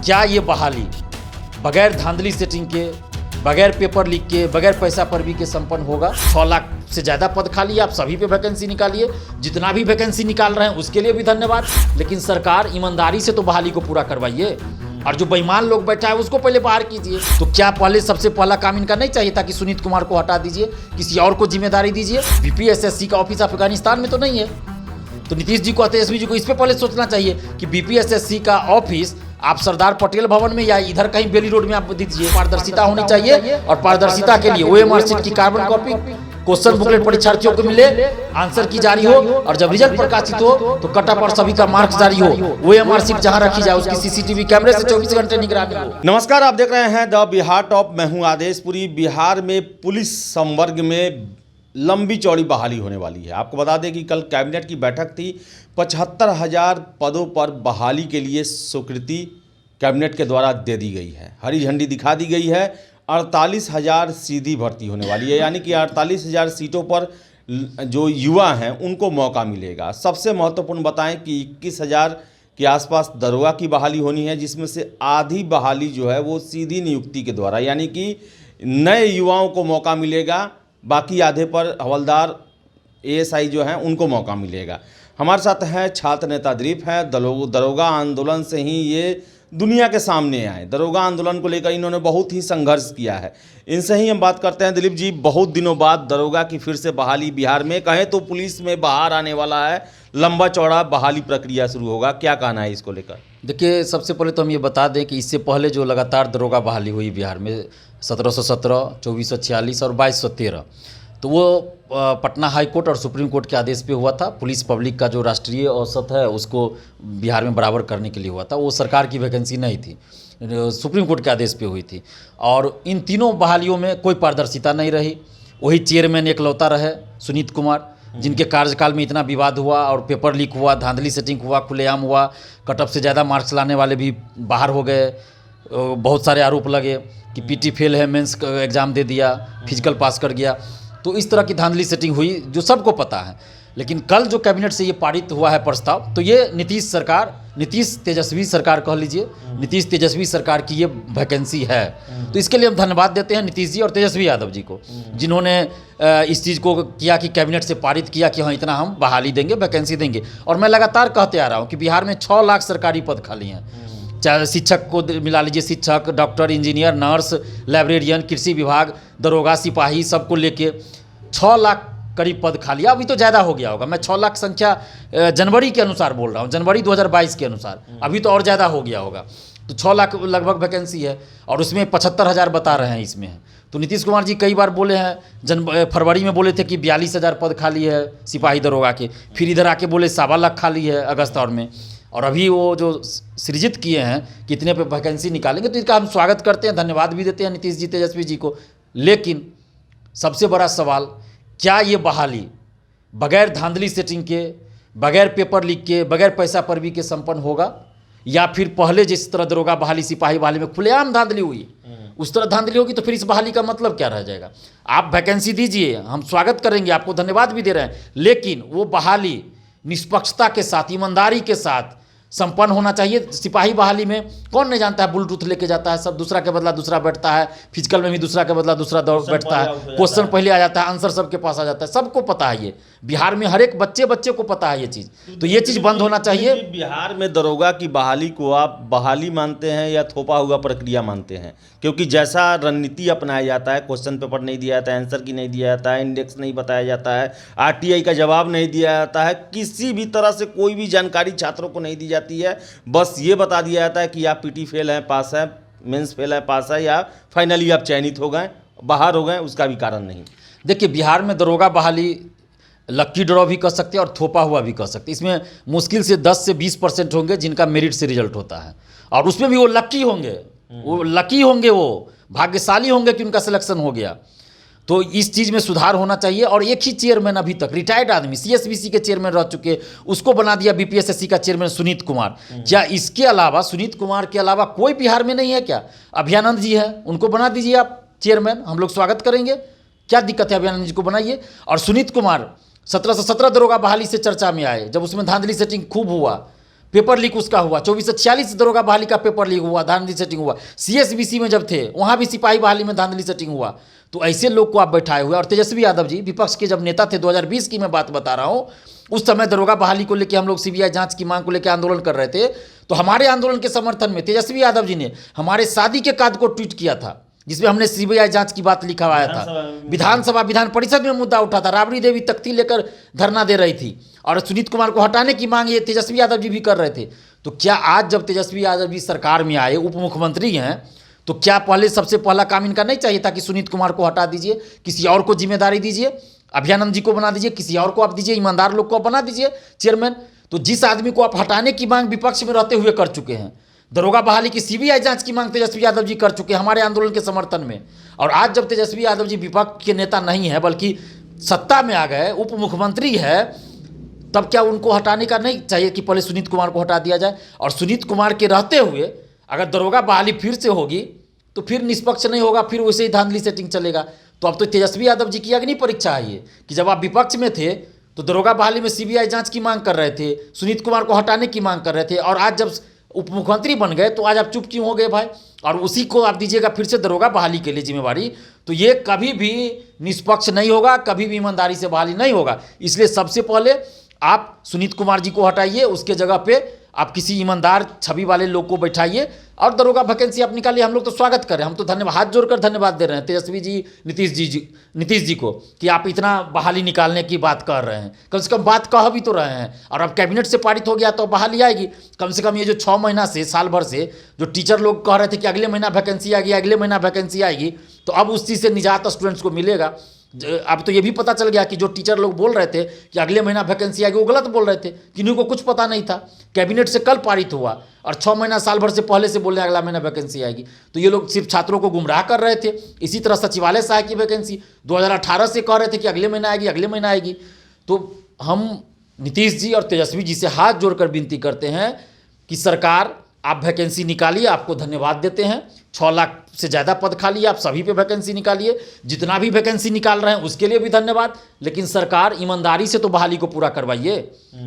क्या ये बहाली बगैर धांधली सेटिंग के, बगैर पेपर लीक के, बगैर पैसा परवी के संपन्न होगा? 6 लाख से ज़्यादा पद खाली, आप सभी पे वैकेंसी निकालिए। जितना भी वैकेंसी निकाल रहे हैं उसके लिए भी धन्यवाद, लेकिन सरकार ईमानदारी से तो बहाली को पूरा करवाइए, और जो बेईमान लोग बैठा है उसको पहले बाहर कीजिए। तो क्या पहले सबसे पहला काम इनका नहीं चाहिए था कि सुनीत कुमार को हटा दीजिए, किसी और को जिम्मेदारी दीजिए? बीपीएसएससी का ऑफिस अफगानिस्तान में तो नहीं है, तो नीतीश जी को, तेजस्वी जी को इस पे पहले सोचना चाहिए कि बीपीएसएससी का ऑफिस आप सरदार पटेल भवन में या इधर कहीं बेली रोड में आप दीजिए। पारदर्शिता होनी चाहिए, और पारदर्शिता के लिए ओएमआर शीट की कार्बन कॉपी, क्वेश्चन बुकलेट परीक्षार्थियों को मिले, आंसर की जारी हो, और जब रिजल्ट प्रकाशित हो तो कटा पर सभी का मार्क्स जारी हो। ओएमआर शीट जहां रखी जाए उसकी सीसीटीवी कैमरे से 24 घंटे निगरानी हो। नमस्कार, आप देख रहे हैं द बिहार टॉप। मैं हूं आदेश पुरी। बिहार में पुलिस संवर्ग में लंबी चौड़ी बहाली होने वाली है। आपको बता दें कि कल कैबिनेट की बैठक थी। 75,000 पदों पर बहाली के लिए स्वीकृति कैबिनेट के द्वारा दे दी गई है, हरी झंडी दिखा दी गई है। 48,000 सीधी भर्ती होने वाली है, यानी कि 48,000 सीटों पर जो युवा हैं उनको मौका मिलेगा। सबसे महत्वपूर्ण बताएं कि 21,000 के आसपास दरोगा की बहाली होनी है, जिसमें से आधी बहाली जो है वो सीधी नियुक्ति के द्वारा, यानी कि नए युवाओं को मौका मिलेगा। बाकी आधे पर हवलदार एएसआई जो हैं उनको मौका मिलेगा। हमारे साथ हैं छात्र नेता दिलीप हैं। दरोगा आंदोलन से ही ये दुनिया के सामने आए। दरोगा आंदोलन को लेकर इन्होंने बहुत ही संघर्ष किया है। इनसे ही हम बात करते हैं। दिलीप जी, बहुत दिनों बाद दरोगा की फिर से बहाली बिहार में, कहें तो पुलिस में बाहर आने वाला है, लंबा चौड़ा बहाली प्रक्रिया शुरू होगा, क्या कहना है इसको लेकर? देखिए, सबसे पहले तो हम ये बता दें कि इससे पहले जो लगातार दरोगा बहाली हुई बिहार में 1717, 2446 और 2213, तो वो पटना हाई कोर्ट और सुप्रीम कोर्ट के आदेश पे हुआ था। पुलिस पब्लिक का जो राष्ट्रीय औसत है उसको बिहार में बराबर करने के लिए हुआ था। वो सरकार की वैकेंसी नहीं थी, सुप्रीम कोर्ट के आदेश पे हुई थी। और इन तीनों बहालियों में कोई पारदर्शिता नहीं रही। वही चेयरमैन एकलौता रहे सुनीत कुमार, जिनके कार्यकाल में इतना विवाद हुआ और पेपर लीक हुआ, धांधली सेटिंग हुआ, खुलेआम हुआ, कटअप से ज़्यादा मार्क्स लाने वाले भी बाहर हो गए। बहुत सारे आरोप लगे कि पीटी फेल है, मेंस एग्ज़ाम दे दिया, फिजिकल पास कर गया। तो इस तरह की धांधली सेटिंग हुई जो सबको पता है। लेकिन कल जो कैबिनेट से ये पारित हुआ है प्रस्ताव, तो ये नीतीश तेजस्वी सरकार कह लीजिए, नीतीश तेजस्वी सरकार की ये वैकेंसी है। तो इसके लिए हम धन्यवाद देते हैं नीतीश जी और तेजस्वी यादव जी को, जिन्होंने इस चीज़ को किया कि कैबिनेट से पारित किया कि हाँ इतना हम बहाली देंगे, वैकेंसी देंगे। और मैं लगातार कहते आ रहा हूँ कि बिहार में 6 लाख सरकारी पद खाली हैं। चाहे शिक्षक को मिला लीजिए, शिक्षक, डॉक्टर, इंजीनियर, नर्स, लाइब्रेरियन, कृषि विभाग, दरोगा, सिपाही, सबको लेके 6 लाख करीब पद खाली। अभी तो ज़्यादा हो गया होगा, मैं 6 लाख संख्या जनवरी के अनुसार बोल रहा हूँ, जनवरी 2022 के अनुसार। अभी तो और ज़्यादा हो गया होगा। तो 6 लाख लगभग वैकेंसी है, और उसमें 75,000 बता रहे हैं इसमें है। तो नीतीश कुमार जी कई बार बोले हैं, फरवरी में बोले थे कि 42,000 पद खाली है सिपाही दरोगा के, फिर इधर आके बोले 1.25 लाख खाली है अगस्त और में, और अभी वो जो सृजित किए हैं कितने पे वैकेंसी निकालेंगे। तो इसका हम स्वागत करते हैं, धन्यवाद भी देते हैं नीतीश जी, तेजस्वी जी को। लेकिन सबसे बड़ा सवाल, क्या ये बहाली बगैर धांधली सेटिंग के, बगैर पेपर लीक के, बगैर पैसा परवी के संपन्न होगा, या फिर पहले जिस तरह दरोगा बहाली, सिपाही बहाली में खुलेआम धांधली हुई उस तरह धांधली होगी? तो फिर इस बहाली का मतलब क्या रह जाएगा? आप वैकेंसी दीजिए, हम स्वागत करेंगे, आपको धन्यवाद भी दे रहे हैं, लेकिन वो बहाली निष्पक्षता के साथ, ईमानदारी के साथ संपन्न होना चाहिए। सिपाही बहाली में कौन नहीं जानता है, ब्लूटूथ लेके जाता है, सब दूसरा के बदला दूसरा बैठता है, फिजिकल में भी दूसरा के बदला दूसरा बैठता है, क्वेश्चन पहले आ जाता है, आंसर सबके पास आ जाता है, सबको पता है। ये बिहार में हर एक बच्चे को पता है ये चीज़। तो ये चीज़ बंद होना चाहिए। बिहार में दरोगा की बहाली को आप बहाली मानते हैं या थोपा हुआ प्रक्रिया मानते हैं? क्योंकि जैसा रणनीति अपनाया जाता है, क्वेश्चन पेपर नहीं दिया जाता है, आंसर की नहीं दिया जाता है, इंडेक्स नहीं बताया जाता है, आरटीआई का जवाब नहीं दिया जाता है, किसी भी तरह से कोई भी जानकारी छात्रों को नहीं दी जाती है। बस ये बता दिया जाता है कि आप पीटी फेल हैं, पास है, मेंस फेल है, पास है, या फाइनली आप चयनित हो गए, बाहर हो गए, उसका भी कारण नहीं। देखिए, बिहार में दरोगा बहाली लक्की ड्रॉ भी कर सकते हैं और थोपा हुआ भी कर सकते हैं। इसमें मुश्किल से 10 से 20% होंगे जिनका मेरिट से रिजल्ट होता है, और उसमें भी वो लक्की होंगे, वो भाग्यशाली होंगे कि उनका सिलेक्शन हो गया। तो इस चीज़ में सुधार होना चाहिए। और एक ही चेयरमैन अभी तक, रिटायर्ड आदमी, सीएसबीसी के चेयरमैन रह चुके, उसको बना दिया बीपीएसएससी का चेयरमैन सुनीत कुमार। क्या इसके अलावा, सुनीत कुमार के अलावा कोई बिहार में नहीं है क्या? अभयानंद जी है, उनको बना दीजिए आप चेयरमैन, हम लोग स्वागत करेंगे। क्या दिक्कत है? अभयानंद जी को बनाइए। और सुनीत कुमार 1717 दरोगा बहाली से चर्चा में आए, जब उसमें धांधली सेटिंग खूब हुआ, पेपर लीक उसका हुआ, 2446 दरोगा बहाली का पेपर लीक हुआ, धांधली सेटिंग हुआ। CSBC में जब थे वहाँ भी सिपाही बहाली में धांधली सेटिंग हुआ। तो ऐसे लोग को आप बैठाए हुए। और तेजस्वी यादव जी विपक्ष के जब नेता थे, 2020 की मैं बात बता रहा हूँ, उस समय दरोगा बहाली को लेकर हम लोग CBI जांच की मांग को लेकर आंदोलन कर रहे थे। तो हमारे आंदोलन के समर्थन में तेजस्वी यादव जी ने हमारे शादी के कार्ड को ट्वीट किया था, जिसमें हमने CBI जांच की बात लिखा हुआ था। विधान परिषद में मुद्दा उठा था। राबड़ी देवी तख्ती लेकर धरना दे रही थी और सुनीत कुमार को हटाने की मांग ये तेजस्वी यादव जी भी कर रहे थे। तो क्या आज जब तेजस्वी यादव जी सरकार में आए, उप मुख्यमंत्री हैं, तो क्या पहले सबसे पहला काम इनका नहीं चाहिए था कि सुनीत कुमार को हटा दीजिए, किसी और को जिम्मेदारी दीजिए, अभ्यानंद जी को बना दीजिए, किसी और को आप दीजिए, ईमानदार लोग को बना दीजिए चेयरमैन। तो जिस आदमी को आप हटाने की मांग विपक्ष में रहते हुए कर चुके हैं, दरोगा बहाली की CBI जांच की मांग तेजस्वी यादव जी कर चुके हैं हमारे आंदोलन के समर्थन में। और आज जब तेजस्वी यादव जी विपक्ष के नेता नहीं है बल्कि सत्ता में आ गए, उप मुख्यमंत्री है, तब क्या उनको हटाने का नहीं चाहिए कि पहले सुनीत कुमार को हटा दिया जाए? और सुनीत कुमार के रहते हुए अगर दरोगा बहाली फिर से होगी तो फिर निष्पक्ष नहीं होगा, फिर वैसे ही धांधली सेटिंग चलेगा। तो अब तो तेजस्वी यादव जी की अग्नि परीक्षा है ये कि जब आप विपक्ष में थे तो दरोगा बहाली में CBI जांच की मांग कर रहे थे, सुनीत कुमार को हटाने की मांग कर रहे थे, और आज जब उप मुख्यमंत्री बन गए तो आज आप चुप क्यों हो गए भाई? और उसी को आप दीजिएगा फिर से दरोगा बहाली के लिए जिम्मेवारी। तो ये कभी भी निष्पक्ष नहीं होगा, कभी भी ईमानदारी से बहाली नहीं होगा। इसलिए सबसे पहले आप सुनीत कुमार जी को हटाइए, उसके जगह पे आप किसी ईमानदार छवि वाले लोग को बैठाइए और दरोगा वैकेंसी आप निकालिए। हम लोग तो स्वागत करें, हम तो धन्यवाद, हाथ जोड़कर धन्यवाद दे रहे हैं तेजस्वी जी, नीतीश जी को कि आप इतना बहाली निकालने की बात कर रहे हैं। कम से कम बात कह भी तो रहे हैं, और अब कैबिनेट से पारित हो गया तो बहाली आएगी। कम से कम ये जो 6 महीना से, साल भर से जो टीचर लोग कह रहे थे कि अगले महीना वैकेंसी आएगी, अगले महीना वैकेंसी आएगी, तो अब उस चीज़ से निजात स्टूडेंट्स को मिलेगा। अब तो ये भी पता चल गया कि जो टीचर लोग बोल रहे थे कि अगले महीना वैकेंसी आएगी, वो गलत बोल रहे थे, किन्हीं को कुछ पता नहीं था। कैबिनेट से कल पारित हुआ और 6 महीना साल भर से पहले से बोल रहे हैं अगला महीना वैकेंसी आएगी। तो ये लोग सिर्फ छात्रों को गुमराह कर रहे थे। इसी तरह सचिवालय सहायक की वैकेंसी 2018 से कह रहे थे कि अगले महीना आएगी, अगले महीना आएगी। तो हम नीतीश जी और तेजस्वी जी से हाथ जोड़कर विनती करते हैं कि सरकार आप वैकेंसी निकालिए, आपको धन्यवाद देते हैं। 6 लाख से ज़्यादा पद खाली है, आप सभी पे वैकेंसी निकालिए, जितना भी वैकेंसी निकाल रहे हैं उसके लिए भी धन्यवाद। लेकिन सरकार ईमानदारी से तो बहाली को पूरा करवाइए,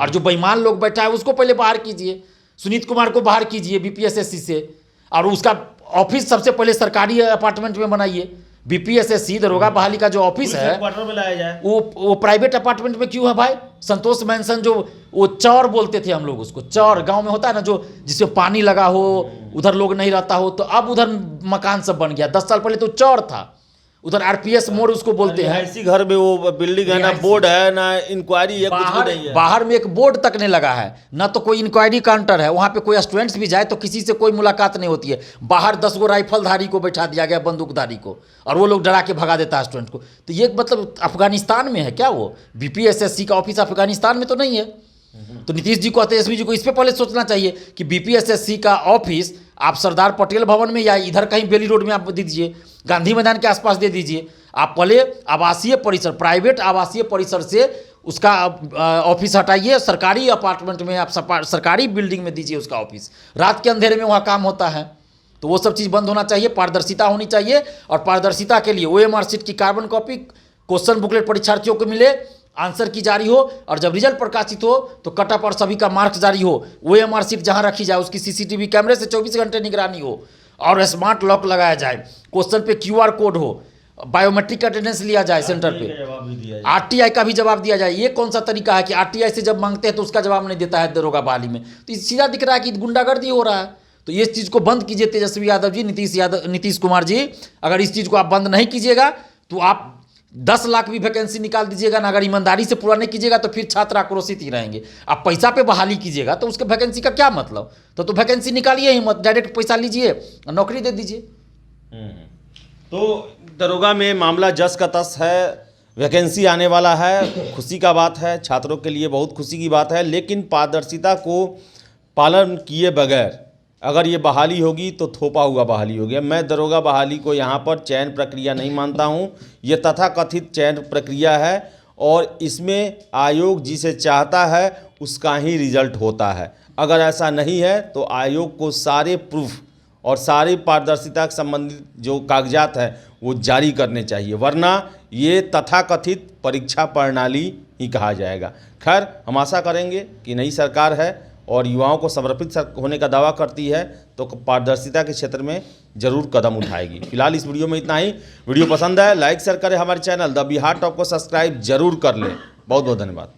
और जो बेईमान लोग बैठा है उसको पहले बाहर कीजिए। सुनीत कुमार को बाहर कीजिए BPSSC से, और उसका ऑफिस सबसे पहले सरकारी अपार्टमेंट में बनाइए। BPSSC दरोगा बहाली का जो ऑफिस है क्वार्टर में लाया जाए, वो प्राइवेट अपार्टमेंट में क्यों है भाई? संतोष मैंसन, जो वो चौर बोलते थे हम लोग उसको, चौर गांव में होता है ना, जो जिसमें पानी लगा हो, उधर लोग नहीं रहता हो, तो अब उधर मकान सब बन गया। 10 साल पहले तो चौर था, उधर RPS मोड़ उसको बोलते हैं। इसी घर में वो बिल्डिंग है, ना बोर्ड है, ना इंक्वायरी है, कुछ भी नहीं है। बाहर में एक बोर्ड तक नहीं लगा है, ना तो कोई इंक्वायरी काउंटर है। वहाँ पे कोई स्टूडेंट्स भी जाए तो किसी से कोई मुलाकात नहीं होती है। बाहर 10 गो राइफलधारी को बैठा दिया गया, बंदूकधारी को, और वो लोग डरा के भगा देता है स्टूडेंट को। तो ये मतलब अफगानिस्तान में है क्या? वो BPSSC का ऑफिस अफगानिस्तान में तो नहीं है। तो नीतीश जी को, तेजस्वी जी को इस पर पहले सोचना चाहिए कि BPSSC का ऑफिस आप सरदार पटेल भवन में या इधर कहीं बेली रोड में आप दे दीजिए, गांधी मैदान के आसपास दे दीजिए। आप पहले आवासीय परिसर, प्राइवेट आवासीय परिसर से उसका ऑफिस हटाइए, सरकारी अपार्टमेंट में आप सरकारी बिल्डिंग में दीजिए उसका ऑफिस। रात के अंधेरे में वहाँ काम होता है, तो वो सब चीज़ बंद होना चाहिए। पारदर्शिता होनी चाहिए, और पारदर्शिता के लिए OMR शीट की कार्बन कॉपी, क्वेश्चन बुकलेट परीक्षार्थियों को मिले, आंसर की जारी हो, और जब रिजल्ट प्रकाशित हो तो कटअप और सभी का मार्क्स जारी हो। OMR शीट जहां रखी जाए उसकी CCTV कैमरे से 24 घंटे निगरानी हो, और स्मार्ट लॉक लगाया जाए। क्वेश्चन पे QR कोड हो, बायोमेट्रिक अटेंडेंस लिया जाए सेंटर पे, RTI का भी जवाब दिया जाए। ये कौन सा तरीका है कि RTI से जब मांगते हैं तो उसका जवाब नहीं देता है दरोगा बहाली में? तो सीधा दिख रहा है कि गुंडागर्दी हो रहा है। तो ये चीज़ को बंद कीजिए तेजस्वी यादव जी, नीतीश कुमार जी। अगर इस चीज़ को आप बंद नहीं कीजिएगा तो आप 10 लाख भी वैकेंसी निकाल दीजिएगा ना, अगर ईमानदारी से पूरा नहीं कीजिएगा तो फिर छात्र आक्रोशित ही रहेंगे। आप पैसा पे बहाली कीजिएगा तो उसके वैकेंसी का क्या मतलब? तो वैकेंसी निकालिए ही मत, डायरेक्ट पैसा लीजिए, नौकरी दे दीजिए। तो दरोगा में मामला जस का तस है, वैकेंसी आने वाला है, खुशी का बात है, छात्रों के लिए बहुत खुशी की बात है। लेकिन पारदर्शिता को पालन किए बगैर अगर ये बहाली होगी तो थोपा हुआ बहाली होगी। मैं दरोगा बहाली को यहाँ पर चयन प्रक्रिया नहीं मानता हूँ, ये तथाकथित चयन प्रक्रिया है, और इसमें आयोग जिसे चाहता है उसका ही रिजल्ट होता है। अगर ऐसा नहीं है तो आयोग को सारे प्रूफ और सारी पारदर्शिता से संबंधित जो कागजात हैं वो जारी करने चाहिए, वरना ये तथाकथित परीक्षा प्रणाली ही कहा जाएगा। खैर, हम आशा करेंगे कि नई सरकार है और युवाओं को समर्पित होने का दावा करती है, तो पारदर्शिता के क्षेत्र में जरूर कदम उठाएगी। फिलहाल इस वीडियो में इतना ही। वीडियो पसंद है लाइक शेयर करें, हमारे चैनल द बिहार टॉप को सब्सक्राइब जरूर कर लें। बहुत बहुत धन्यवाद।